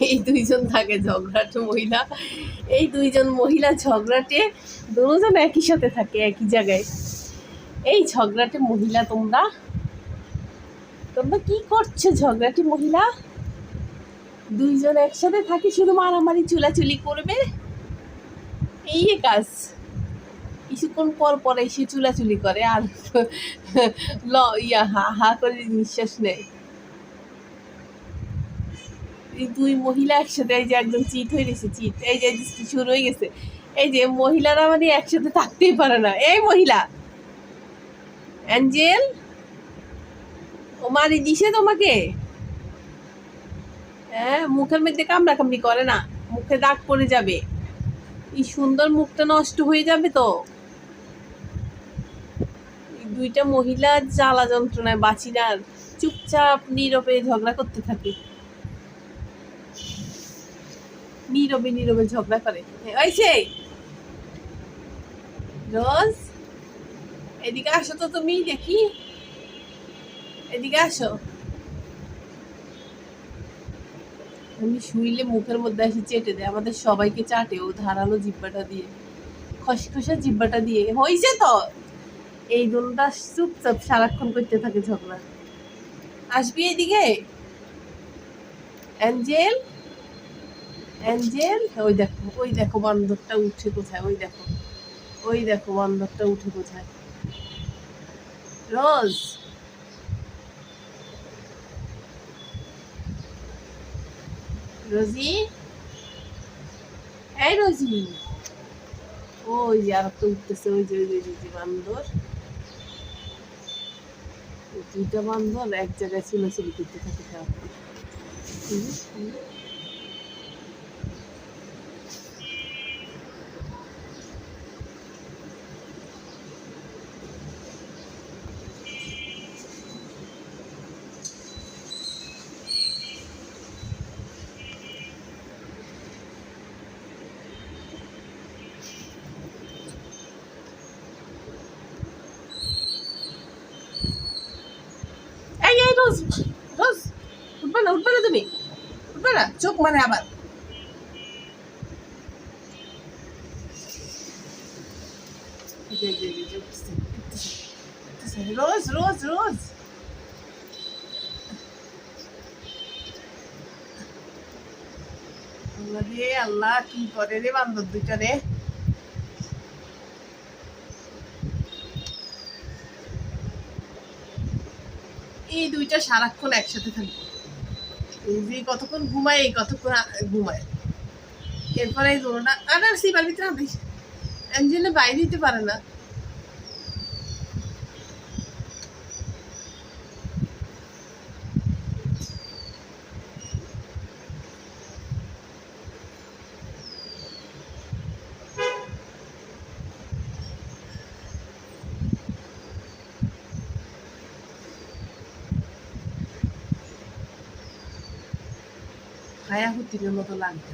এই দুইজন থাকে ঝগড়াটে মহিলা, এই দুইজন মহিলা ঝগড়াটে, দুজন একই সাথে থাকে একই জায়গায়। এই ঝগড়াটে মহিলা, তোমরা তোমরা কি করছো ঝগড়াটে মহিলা? দুইজন একসাথে থাকি শুধু মারামারি চুলাচুলি করবে, এই কাজ। কিছুক্ষণ পর পর এসে চুলাচুলি করে আর হা হা করে নিঃশ্বাস নেয়। এই দুই মহিলা একসাথে, এই যে একদম চিট হয়ে গেছে, চিট, এই যে শুরু হয়ে গেছে। এই যে মহিলারা মানে একসাথে থাকতেই পারে না। এই মহিলা অ্যাঞ্জেল, ও মারি দিছে তোমাকে? হ্যাঁ, মুখের মধ্যে কামড়া কামড়ি করে না, মুখে দাগ পড়ে যাবে, এই সুন্দর মুখটা নষ্ট হয়ে যাবে তো। দুইটা মহিলা জ্বালা যন্ত্রণায় বাঁচি না, চুপচাপ নীরবে ঝগড়া করতে থাকে, নীরবে নীরবে ঝগড়া করে। ওই সে রোজ, এদিকে আসো তো, তুমি দেখি, এদিকে আসো। আমি শুইলে মুখের মধ্যে এসে চেটে দেয়, আমাদের সবাইকে চাটে ও ধারালো জিব্বাটা দিয়ে, খসখসা জিব্বাটা দিয়ে। হয়েছে তো, এই দোলটা চুপচাপ সারাক্ষণ করতে থাকে ঝগড়া। আসবি এদিকে অ্যাঞ্জেল, অ্যাঞ্জেল, ওই দেখো, ওই দেখো বান্দরটা উঠে কোথায়, ওই দেখো, ওই দেখো বান্দরটা উঠে কোথায়। রোজ, রোজি, এই রোজি, ওই যে আর একটা উঠতেছে, ওই যে ওই যে বান্দর, দুইটা বান্দর এক জায়গায় চুলাচুলি করতে থাকে সারাক্ষণ। এই এই রোজ, রোজ, উঠবে না, উঠবে না, তুমি উঠবে না, চোখ মানে আবার। রোজ, রোজ, রোজ, আল্লাহ রে আল্লাহ, কি করে রে বান্দর দুইটা রে। এই দুইটা সারাক্ষণ একসাথে থাকবে, এই যে কতক্ষণ ঘুমায়, এই কতক্ষণ ঘুমায়, এরপরে এই দোলনা আর আর সিবার ভিতরে অ্যাঞ্জেলে বাইরে দিতে পারে না। হায়া হুতিনের মতো লাগবে।